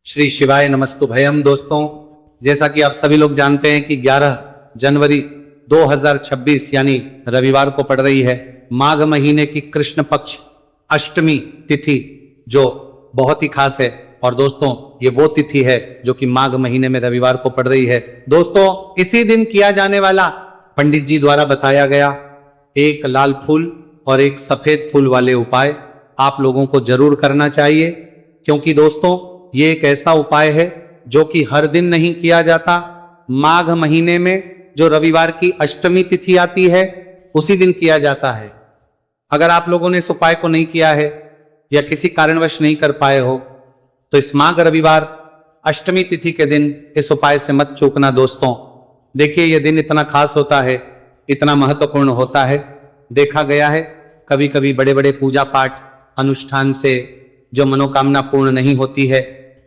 श्री शिवाय नमस्तुभयम। दोस्तों, जैसा कि आप सभी लोग जानते हैं कि 11 जनवरी 2026 यानी रविवार को पड़ रही है माघ महीने की कृष्ण पक्ष अष्टमी तिथि, जो बहुत ही खास है। और दोस्तों, ये वो तिथि है जो कि माघ महीने में रविवार को पड़ रही है। दोस्तों, इसी दिन किया जाने वाला पंडित जी द्वारा बताया गया एक लाल फूल और एक सफेद फूल वाले उपाय आप लोगों को जरूर करना चाहिए, क्योंकि दोस्तों ये एक ऐसा उपाय है जो कि हर दिन नहीं किया जाता। माघ महीने में जो रविवार की अष्टमी तिथि आती है उसी दिन किया जाता है। अगर आप लोगों ने इस उपाय को नहीं किया है या किसी कारणवश नहीं कर पाए हो तो इस माघ रविवार अष्टमी तिथि के दिन इस उपाय से मत चूकना। दोस्तों, देखिए, यह दिन इतना खास होता है, इतना महत्वपूर्ण होता है। देखा गया है कभी कभी बड़े बड़े पूजा पाठ अनुष्ठान से जो मनोकामना पूर्ण नहीं होती है,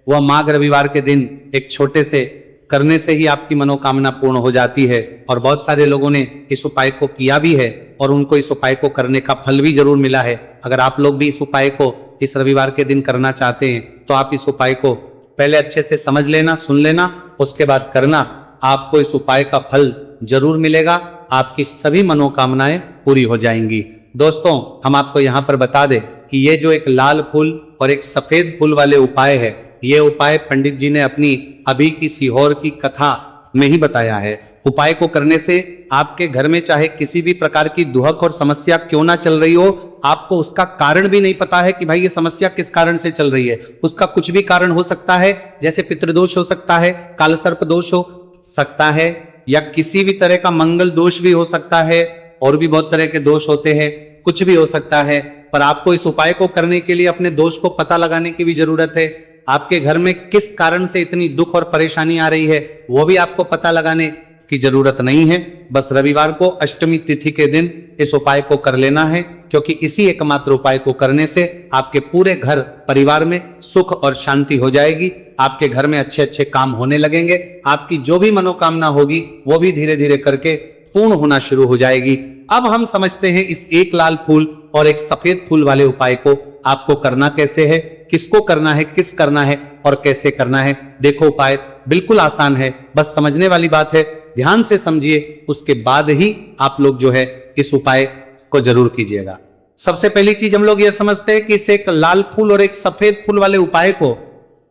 वह माघ रविवार के दिन एक छोटे से करने से ही आपकी मनोकामना पूर्ण हो जाती है। और बहुत सारे लोगों ने इस उपाय को किया भी है और उनको इस उपाय को करने का फल भी जरूर मिला है। अगर आप लोग भी इस उपाय को इस रविवार के दिन करना चाहते हैं तो आप इस उपाय को पहले अच्छे से समझ लेना, सुन लेना, उसके बाद करना। आपको इस उपाय का फल जरूर मिलेगा, आपकी सभी मनोकामनाएं पूरी हो जाएंगी। दोस्तों, हम आपको यहाँ पर बता दें कि ये जो एक लाल फूल और एक सफेद फूल वाले उपाय है, ये उपाय पंडित जी ने अपनी अभी की सीहोर की कथा में ही बताया है। उपाय को करने से आपके घर में चाहे किसी भी प्रकार की दुहक और समस्या क्यों ना चल रही हो, आपको उसका कारण भी नहीं पता है कि भाई ये समस्या किस कारण से चल रही है। उसका कुछ भी कारण हो सकता है, जैसे पितृदोष हो सकता है, कालसर्प दोष हो सकता है, या किसी भी तरह का मंगल दोष भी हो सकता है, और भी बहुत तरह के दोष होते हैं, कुछ भी हो सकता है। पर आपको इस उपाय को करने के लिए अपने दोष को पता लगाने की भी जरूरत है। आपके घर में किस कारण से इतनी दुख और परेशानी आ रही है वो भी आपको पता लगाने की जरूरत नहीं है। बस रविवार को अष्टमी तिथि के दिन इस उपाय को कर लेना है, क्योंकि इसी एकमात्र उपाय को करने से आपके पूरे घर परिवार में सुख और शांति हो जाएगी। आपके घर में अच्छे अच्छे काम होने लगेंगे। आपकी जो भी मनोकामना होगी वो भी धीरे धीरे करके पूर्ण होना शुरू हो जाएगी। अब हम समझते हैं इस एक लाल फूल और एक सफेद फूल वाले उपाय को आपको करना कैसे है, किसको करना है, किस करना है और कैसे करना है। देखो, उपाय बिल्कुल आसान है, बस समझने वाली बात है। ध्यान से समझिए, उसके बाद ही आप लोग जो है इस उपाय को जरूर कीजिएगा। सबसे पहली चीज हम लोग यह समझते हैं कि इस एक लाल फूल और एक सफेद फूल वाले उपाय को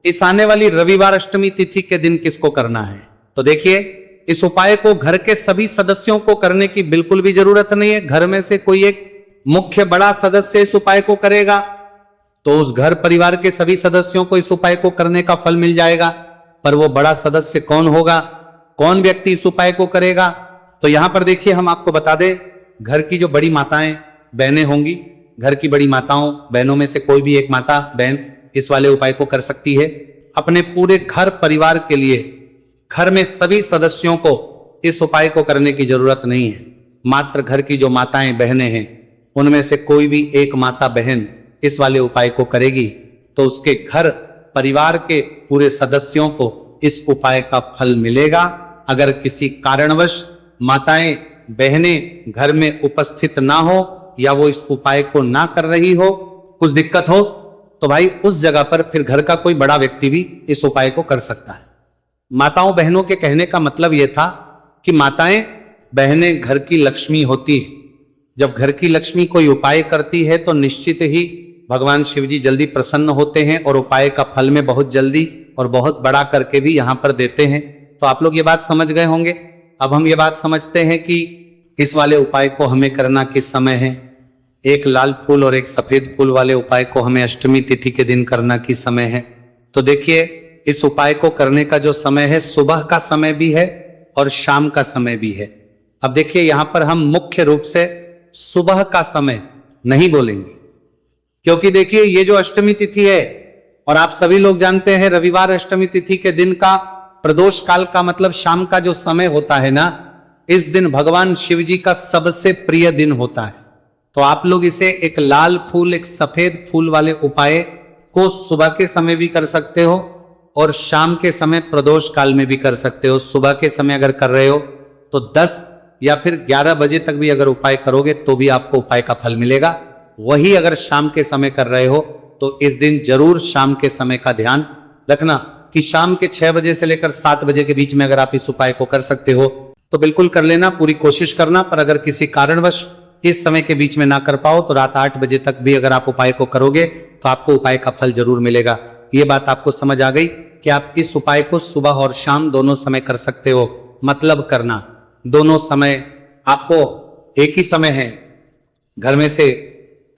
इस आने वाली रविवार अष्टमी तिथि के दिन किसको करना है। तो देखिए, इस उपाय को घर के सभी सदस्यों को करने की बिल्कुल भी जरूरत नहीं है। घर में से कोई एक मुख्य बड़ा सदस्य इस उपाय को करेगा तो उस घर परिवार के सभी सदस्यों को इस उपाय को करने का फल मिल जाएगा। पर वो बड़ा सदस्य कौन होगा, कौन व्यक्ति इस उपाय को करेगा, तो यहां पर देखिए, हम आपको बता दें, घर की जो बड़ी माताएं बहनें होंगी, घर की बड़ी माताओं बहनों में से कोई भी एक माता बहन इस वाले उपाय को कर सकती है। अपने पूरे घर परिवार के लिए घर में सभी सदस्यों को इस उपाय को करने की जरूरत नहीं है। मात्र घर की जो माताएं बहनें हैं उनमें से कोई भी एक माता बहन इस वाले उपाय को करेगी तो उसके घर परिवार के पूरे सदस्यों को इस उपाय का फल मिलेगा। अगर किसी कारणवश माताएं बहनें घर में उपस्थित ना हो या वो इस उपाय को ना कर रही हो, कुछ दिक्कत हो, तो भाई उस जगह पर फिर घर का कोई बड़ा व्यक्ति भी इस उपाय को कर सकता है। माताओं बहनों के कहने का मतलब यह था कि माताएं बहनें घर की लक्ष्मी होती है। जब घर की लक्ष्मी कोई उपाय करती है तो निश्चित ही भगवान शिव जी जल्दी प्रसन्न होते हैं और उपाय का फल में बहुत जल्दी और बहुत बड़ा करके भी यहां पर देते हैं। तो आप लोग ये बात समझ गए होंगे। अब हम ये बात समझते हैं कि इस वाले उपाय को हमें करना किस समय है। एक लाल फूल और एक सफेद फूल वाले उपाय को हमें अष्टमी तिथि के दिन करना किस समय है। तो देखिए, इस उपाय को करने का जो समय है, सुबह का समय भी है और शाम का समय भी है। अब देखिए, यहां पर हम मुख्य रूप से सुबह का समय नहीं बोलेंगे, क्योंकि देखिए, ये जो अष्टमी तिथि है, और आप सभी लोग जानते हैं रविवार अष्टमी तिथि के दिन का प्रदोष काल का मतलब शाम का जो समय होता है ना, इस दिन भगवान शिव जी का सबसे प्रिय दिन होता है। तो आप लोग इसे एक लाल फूल एक सफेद फूल वाले उपाय को सुबह के समय भी कर सकते हो और शाम के समय प्रदोष काल में भी कर सकते हो। सुबह के समय अगर कर रहे हो तो 10 या फिर 11 बजे तक भी अगर उपाय करोगे तो भी आपको उपाय का फल मिलेगा। वही अगर शाम के समय कर रहे हो तो इस दिन जरूर शाम के समय का ध्यान रखना। कि शाम के 6 बजे से लेकर 7 बजे के बीच में अगर आप इस उपाय को कर सकते हो तो बिल्कुल कर लेना, पूरी कोशिश करना। पर अगर किसी कारणवश इस समय के बीच में ना कर पाओ तो रात 8 बजे तक भी अगर आप उपाय को करोगे तो आपको उपाय का फल जरूर मिलेगा। ये बात आपको समझ आ गई कि आप इस उपाय को सुबह और शाम दोनों समय कर सकते हो। मतलब करना दोनों समय, आपको एक ही समय है, घर में से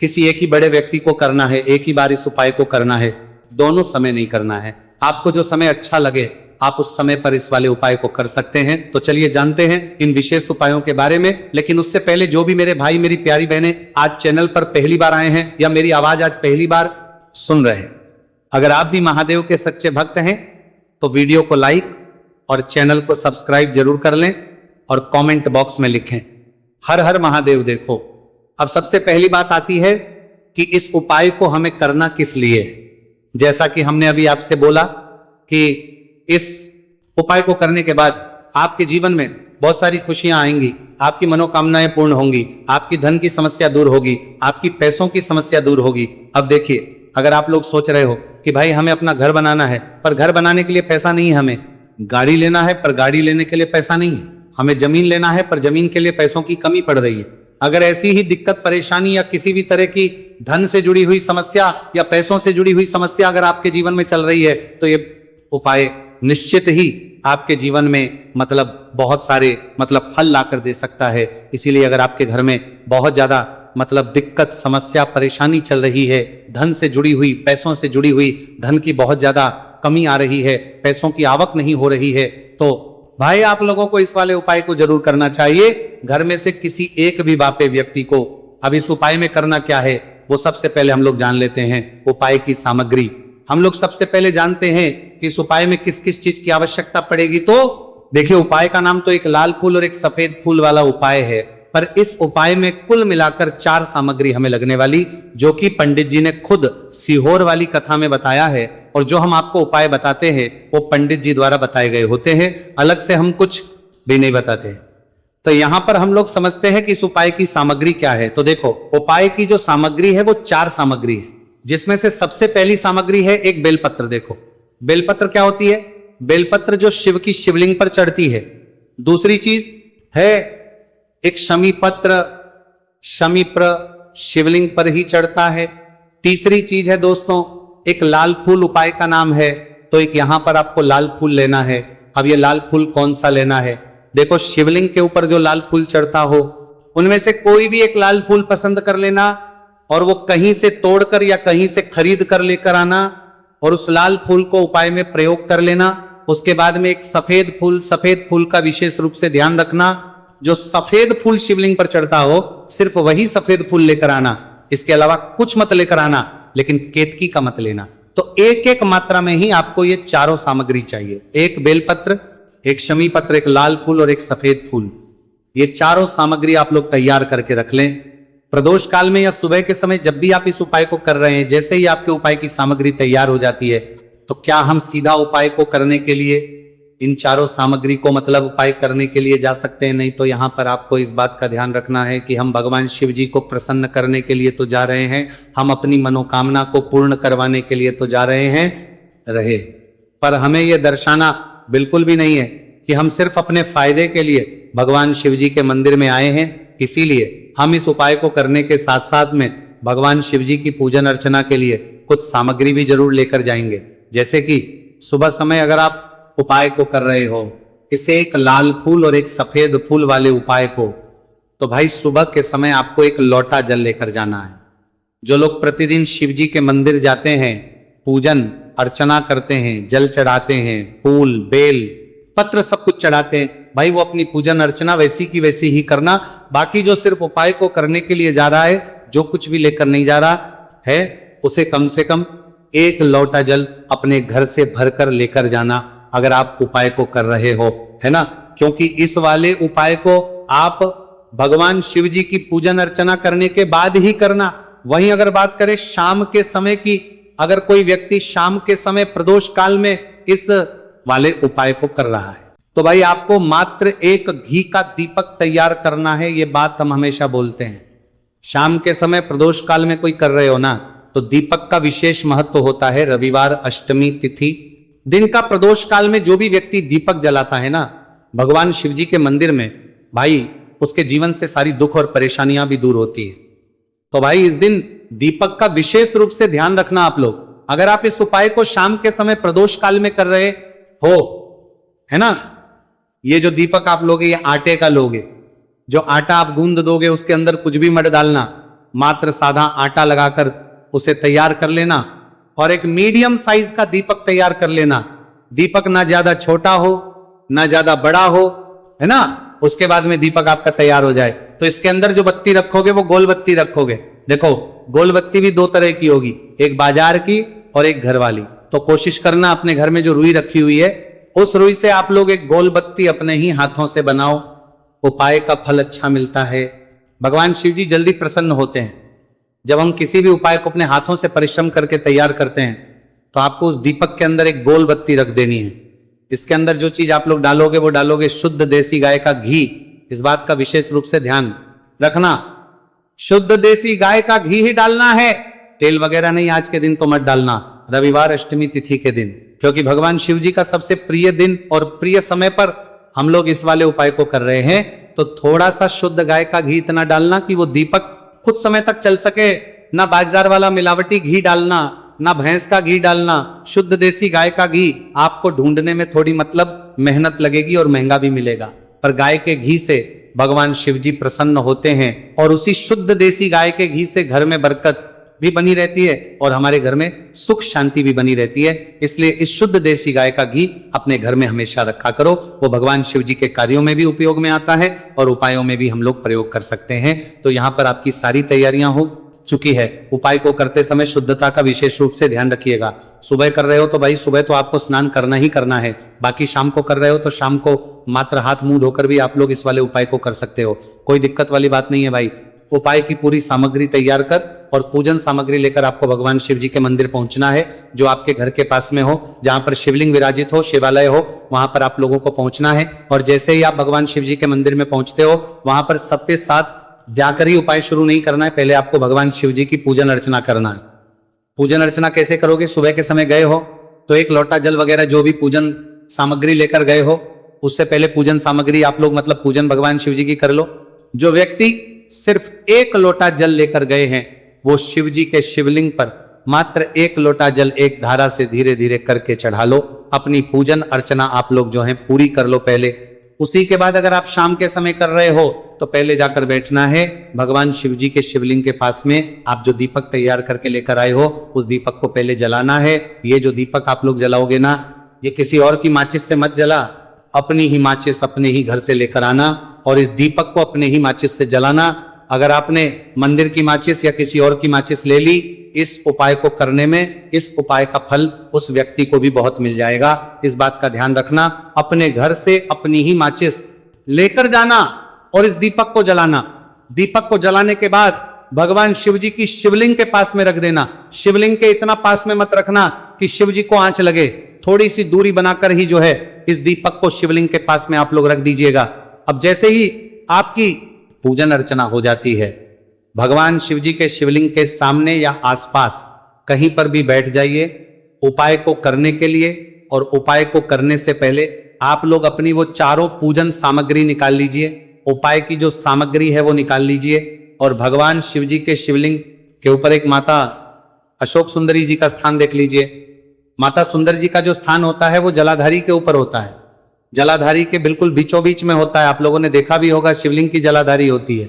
किसी एक ही बड़े व्यक्ति को करना है, एक ही बार इस उपाय को करना है, दोनों समय नहीं करना है। आपको जो समय अच्छा लगे आप उस समय पर इस वाले उपाय को कर सकते हैं। तो चलिए जानते हैं इन विशेष उपायों के बारे में। लेकिन उससे पहले जो भी मेरे भाई मेरी प्यारी बहनें आज चैनल पर पहली बार आए हैं या मेरी आवाज आज पहली बार सुन रहे हैं, अगर आप भी महादेव के सच्चे भक्त हैं तो वीडियो को लाइक और चैनल को सब्सक्राइब जरूर कर लें और कमेंट बॉक्स में लिखें हर हर महादेव। देखो, अब सबसे पहली बात आती है कि इस उपाय को हमें करना किस लिए है। जैसा कि हमने अभी आपसे बोला कि इस उपाय को करने के बाद आपके जीवन में बहुत सारी खुशियां आएंगी, आपकी मनोकामनाएं पूर्ण होंगी, आपकी धन की समस्या दूर होगी, आपकी पैसों की समस्या दूर होगी। अब देखिए, अगर आप लोग सोच रहे हो कि भाई हमें अपना घर बनाना है पर घर बनाने के लिए पैसा नहीं है, हमें गाड़ी लेना है पर गाड़ी लेने के लिए पैसा नहीं है, हमें जमीन लेना है पर जमीन के लिए पैसों की कमी पड़ रही है, अगर ऐसी ही दिक्कत परेशानी या किसी भी तरह की धन से जुड़ी हुई समस्या या पैसों से जुड़ी हुई समस्या अगर आपके जीवन में चल रही है तो ये उपाय निश्चित ही आपके जीवन में बहुत सारे फल ला कर दे सकता है। इसीलिए अगर आपके घर में बहुत ज्यादा दिक्कत समस्या परेशानी चल रही है, धन से जुड़ी हुई पैसों से जुड़ी हुई धन की बहुत ज्यादा कमी आ रही है, पैसों की आवक नहीं हो रही है, तो भाई आप लोगों को इस वाले उपाय को जरूर करना चाहिए। घर में से किसी एक भी बापे व्यक्ति को। अब इस उपाय में करना क्या है वो सबसे पहले हम लोग जान लेते हैं। उपाय की सामग्री हम लोग सबसे पहले जानते हैं कि इस उपाय में किस किस चीज की आवश्यकता पड़ेगी। तो देखिए, उपाय का नाम तो एक लाल फूल और एक सफेद फूल वाला उपाय है, पर इस उपाय में कुल मिलाकर 4 सामग्री हमें लगने वाली, जो कि पंडित जी ने खुद सीहोर वाली कथा में बताया है। और जो हम आपको उपाय बताते हैं वो पंडित जी द्वारा बताए गए होते हैं, अलग से हम कुछ भी नहीं बताते। तो यहां पर हम लोग समझते हैं कि इस उपाय की सामग्री क्या है। तो देखो, उपाय की जो सामग्री है वो 4 सामग्री है, जिसमें से सबसे पहली सामग्री है एक बेलपत्र। देखो, बेलपत्र क्या होती है? बेलपत्र जो शिव की शिवलिंग पर चढ़ती है। दूसरी चीज है एक शमी पत्र, शमीप्र शिवलिंग पर ही चढ़ता है। तीसरी चीज है दोस्तों एक लाल फूल, उपाय का नाम है, तो एक यहां पर आपको लाल फूल लेना है। अब ये लाल फूल कौन सा लेना है? देखो, शिवलिंग के ऊपर जो लाल फूल चढ़ता हो उनमें से कोई भी एक लाल फूल पसंद कर लेना और वो कहीं से तोड़कर या कहीं से खरीद कर लेकर आना और उस लाल फूल को उपाय में प्रयोग कर लेना। उसके बाद में एक सफेद फूल का विशेष रूप से ध्यान रखना, जो सफेद फूल शिवलिंग पर चढ़ता हो सिर्फ वही सफेद फूल लेकर आना, इसके अलावा कुछ मत लेकर आना, लेकिन केतकी का मत लेना। तो एक एक मात्रा में ही आपको ये चारों सामग्री चाहिए, एक बेलपत्र, एक शमी पत्र, एक लाल फूल और एक सफेद फूल। ये चारों सामग्री आप लोग तैयार करके रख लें। प्रदोष काल में या सुबह के समय जब भी आप इस उपाय को कर रहे हैं, जैसे ही आपके उपाय की सामग्री तैयार हो जाती है तो क्या हम सीधा उपाय को करने के लिए इन चारों सामग्री को उपाय करने के लिए जा सकते हैं? नहीं। तो यहां पर आपको इस बात का ध्यान रखना है कि हम भगवान शिव जी को प्रसन्न करने के लिए तो जा रहे हैं, हम अपनी मनोकामना को पूर्ण करवाने के लिए तो जा रहे हैं पर हमें यह दर्शाना बिल्कुल भी नहीं है कि हम सिर्फ अपने फायदे के लिए भगवान शिव जी के मंदिर में आए हैं। इसीलिए हम इस उपाय को करने के साथ साथ में भगवान शिव जी की पूजन अर्चना के लिए कुछ सामग्री भी जरूर लेकर जाएंगे। जैसे कि सुबह समय अगर आप उपाय को कर रहे हो, इसे एक लाल फूल और एक सफेद फूल वाले उपाय को, तो भाई सुबह के समय आपको एक लोटा जल लेकर जाना है। जो लोग प्रतिदिन शिव जी के मंदिर जाते हैं, पूजन अर्चना करते हैं, जल चढ़ाते हैं, फूल बेल पत्र सब कुछ चढ़ाते हैं, भाई वो अपनी पूजन अर्चना वैसी की वैसी ही करना। बाकी जो सिर्फ उपाय को करने के लिए जा रहा है, जो कुछ भी लेकर नहीं जा रहा है, उसे कम से कम एक लोटा जल अपने घर से भरकर लेकर जाना, अगर आप उपाय को कर रहे हो, है ना। क्योंकि इस वाले उपाय को आप भगवान शिव जी की पूजन अर्चना करने के बाद ही करना। वहीं अगर बात करें शाम के समय की, अगर कोई व्यक्ति शाम के समय प्रदोष काल में इस वाले उपाय को कर रहा है तो भाई आपको मात्र एक घी का दीपक तैयार करना है। ये बात हम हमेशा बोलते हैं, शाम के समय प्रदोष काल में कोई कर रहे हो ना, तो दीपक का विशेष महत्व होता है। रविवार, अष्टमी तिथि दिन का प्रदोष काल में जो भी व्यक्ति दीपक जलाता है ना भगवान शिव जी के मंदिर में, भाई उसके जीवन से सारी दुख और परेशानियां भी दूर होती है। तो भाई इस दिन दीपक का विशेष रूप से ध्यान रखना आप लोग। अगर आप इस उपाय को शाम के समय प्रदोष काल में कर रहे हो, है ना, ये जो दीपक आप लोगे ये आटे का लोगे। जो आटा आप गूंद दोगे उसके अंदर कुछ भी मत डालना, मात्र सादा आटा लगाकर उसे तैयार कर लेना और एक मीडियम साइज का दीपक तैयार कर लेना। दीपक ना ज्यादा छोटा हो ना ज्यादा बड़ा हो, है ना। उसके बाद में दीपक आपका तैयार हो जाए तो इसके अंदर जो बत्ती रखोगे वो गोल बत्ती रखोगे। देखो गोल बत्ती भी दो तरह की होगी, एक बाजार की और एक घर वाली। तो कोशिश करना अपने घर में जो रुई रखी हुई है उस रुई से आप लोग एक गोल बत्ती अपने ही हाथों से बनाओ। उपाय का फल अच्छा मिलता है। भगवान शिव जी जल्दी प्रसन्न होते हैं। जब हम किसी भी उपाय को अपने हाथों से परिश्रम करके तैयार करते हैं तो आपको उस दीपक के अंदर एक गोल बत्ती रख देनी है। इसके अंदर जो चीज आप लोग डालोगे वो डालोगे शुद्ध देसी गाय का घी। इस बात का विशेष रूप से ध्यान रखना, शुद्ध देसी गाय का घी ही डालना है, तेल वगैरह नहीं। आज के दिन तो मत डालना, रविवार अष्टमी तिथि के दिन, क्योंकि भगवान शिव जी का सबसे प्रिय दिन और प्रिय समय पर हम लोग इस वाले उपाय को कर रहे हैं। तो थोड़ा सा शुद्ध गाय का घी इतना डालना कि वो दीपक कुछ समय तक चल सके। ना बाजार वाला मिलावटी घी डालना, ना भैंस का घी डालना, शुद्ध देसी गाय का घी। आपको ढूंढने में थोड़ी मतलब मेहनत लगेगी और महंगा भी मिलेगा, पर गाय के घी से भगवान शिव जी प्रसन्न होते हैं और उसी शुद्ध देसी गाय के घी से घर में बरकत भी बनी रहती है और हमारे घर में सुख शांति भी बनी रहती है। इसलिए इस शुद्ध देसी गाय का घी अपने घर में हमेशा रखा करो। वो भगवान शिव जी के कार्यों में भी उपयोग में आता है और उपायों में भी हम लोग प्रयोग कर सकते हैं। तो यहाँ पर आपकी सारी तैयारियां हो चुकी है। उपाय को करते समय शुद्धता का विशेष रूप से ध्यान रखिएगा। सुबह कर रहे हो तो भाई सुबह तो आपको स्नान करना ही करना है। बाकी शाम को कर रहे हो तो शाम को मात्र हाथ मुंह धोकर भी आप लोग इस वाले उपाय को कर सकते हो, कोई दिक्कत वाली बात नहीं है भाई। उपाय की पूरी सामग्री तैयार कर और पूजन सामग्री लेकर आपको भगवान शिव जी के मंदिर पहुंचना है, जो आपके घर के पास में हो, जहां पर शिवलिंग विराजित हो, शिवालय हो, वहां पर आप लोगों को पहुंचना है। और जैसे ही आप भगवान शिव जी के मंदिर में पहुंचते हो वहां पर सबके साथ जाकर ही उपाय शुरू नहीं करना है। पहले आपको भगवान शिव जी की पूजन अर्चना करना है। पूजन अर्चना कैसे करोगे? सुबह के समय गए हो तो एक लोटा जल वगैरह जो भी पूजन सामग्री लेकर गए हो उससे पहले पूजन सामग्री आप लोग मतलब पूजन भगवान शिव जी की कर लो। जो व्यक्ति सिर्फ एक लोटा जल लेकर गए हैं वो शिव जी के शिवलिंग पर मात्र एक लोटा जल एक धारा से धीरे धीरे करके चढ़ा लो। अपनी पूजन अर्चना आप लोग जो है पूरी कर लो पहले। उसी के बाद अगर आप शाम के समय कर रहे हो तो पहले जाकर बैठना है भगवान शिव जी के शिवलिंग के पास में। आप जो दीपक तैयार करके लेकर आए हो उस दीपक को पहले जलाना है। ये जो दीपक आप लोग जलाओगे ना, ये किसी और की माचिस से मत जला, अपनी ही माचिस अपने ही घर से लेकर आना और इस दीपक को अपने ही माचिस से जलाना। अगर आपने मंदिर की माचिस या किसी और की माचिस ले ली, इस उपाय को करने में इस उपाय का फल उस व्यक्ति को भी बहुत मिल जाएगा। इस बात का ध्यान रखना। अपने घर से अपनी ही माचिस लेकर जाना और इस दीपक को जलाना। दीपक को जलाने के बाद भगवान शिव जी की शिवलिंग के पास में रख देना। शिवलिंग के इतना पास में मत रखना कि शिव जी को आंच लगे, थोड़ी सी दूरी बनाकर ही जो है इस दीपक को शिवलिंग के पास में आप लोग रख दीजिएगा। अब जैसे ही आपकी पूजन अर्चना हो जाती है, भगवान शिव जी के शिवलिंग के सामने या आसपास कहीं पर भी बैठ जाइए उपाय को करने के लिए। और उपाय को करने से पहले आप लोग अपनी वो चारों पूजन सामग्री निकाल लीजिए। उपाय की जो सामग्री है वो निकाल लीजिए और भगवान शिव जी के शिवलिंग के ऊपर एक माता अशोक सुंदरी जी का स्थान देख लीजिए। माता सुंदर जी का जो स्थान होता है वो जलाधारी के ऊपर होता है। जलाधारी के बिल्कुल बीचों बीच में होता है। आप लोगों ने देखा भी होगा शिवलिंग की जलाधारी होती है।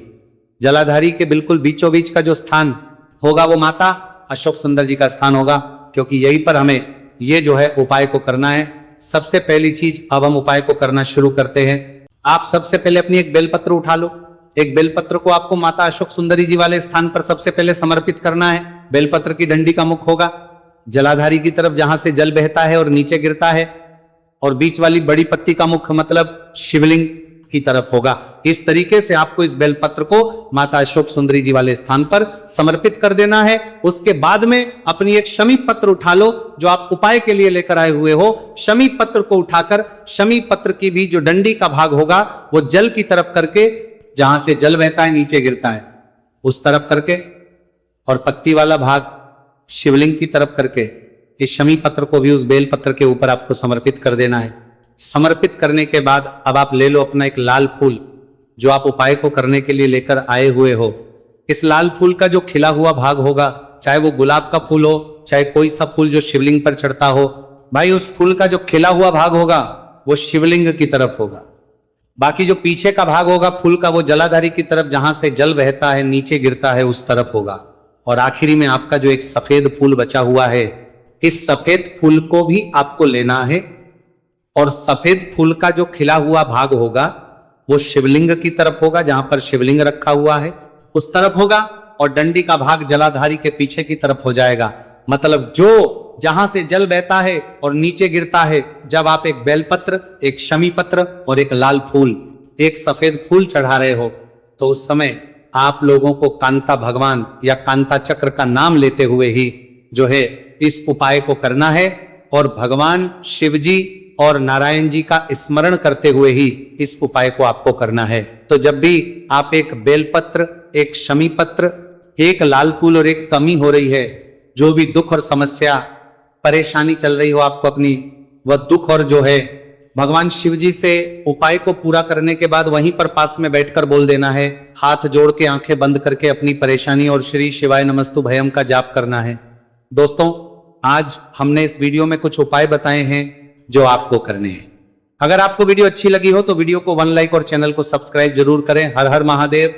जलाधारी के बिल्कुल बीचों बीच का जो स्थान होगा वो माता अशोक सुंदर जी का स्थान होगा, क्योंकि यहीं पर हमें ये जो है उपाय को करना है। सबसे पहली चीज अब हम उपाय को करना शुरू करते हैं। आप सबसे पहले अपनी एक बेलपत्र उठा लो। एक बेलपत्र को आपको माता अशोक सुंदरी जी वाले स्थान पर सबसे पहले समर्पित करना है। बेलपत्र की डंडी का मुख होगा जलाधारी की तरफ जहां से जल बहता है और नीचे गिरता है, और बीच वाली बड़ी पत्ती का मुख मतलब शिवलिंग की तरफ होगा। इस तरीके से आपको इस बेलपत्र को माता अशोक सुंदरी जी वाले स्थान पर समर्पित कर देना है। उसके बाद में अपनी एक शमी पत्र उठा लो जो आप उपाय के लिए लेकर आए हुए हो। शमी पत्र को उठाकर शमी पत्र की भी जो डंडी का भाग होगा वो जल की तरफ करके, जहां से जल बहता है नीचे गिरता है उस तरफ करके, और पत्ती वाला भाग शिवलिंग की तरफ करके इस शमी पत्र को भी उस बेल पत्र के ऊपर आपको समर्पित कर देना है। समर्पित करने के बाद अब आप ले लो अपना एक लाल फूल जो आप उपाय को करने के लिए लेकर आए हुए हो। इस लाल फूल का जो खिला हुआ भाग होगा, चाहे वो गुलाब का फूल हो, चाहे कोई सा फूल जो शिवलिंग पर चढ़ता हो, भाई उस फूल का जो खिला हुआ भाग होगा वो शिवलिंग की तरफ होगा। बाकी जो पीछे का भाग होगा फूल का, वो जलाधारी की तरफ, जहां से जल बहता है नीचे गिरता है उस तरफ होगा। और आखिरी में आपका जो एक सफेद फूल बचा हुआ है, इस सफेद फूल को भी आपको लेना है और सफेद फूल का जो खिला हुआ भाग होगा वो शिवलिंग की तरफ होगा, जहां पर शिवलिंग रखा हुआ है उस तरफ होगा, और डंडी का भाग जलाधारी के पीछे की तरफ हो जाएगा। मतलब जो जहां से जल बहता है और नीचे गिरता है, जब आप एक बेलपत्र, एक शमी पत्र और एक लाल फूल, एक सफेद फूल चढ़ा रहे हो, तो उस समय आप लोगों को कांता भगवान या कांता चक्र का नाम लेते हुए ही जो है इस उपाय को करना है और भगवान शिव जी और नारायण जी का स्मरण करते हुए ही इस उपाय को आपको करना है। तो जब भी आप एक बेलपत्र, एक शमी पत्र, एक लाल फूल और एक कमी हो रही है, जो भी दुख और समस्या परेशानी चल रही हो आपको अपनी, वह दुख और जो है भगवान शिव जी से उपाय को पूरा करने के बाद वहीं पर पास में बैठकर बोल देना है, हाथ जोड़ के आंखें बंद करके अपनी परेशानी और श्री शिवाय नमस्तु भयम का जाप करना है। दोस्तों, आज हमने इस वीडियो में कुछ उपाय बताए हैं जो आपको करने हैं। अगर आपको वीडियो अच्छी लगी हो तो वीडियो को 1 लाइक और चैनल को सब्सक्राइब जरूर करें। हर हर महादेव।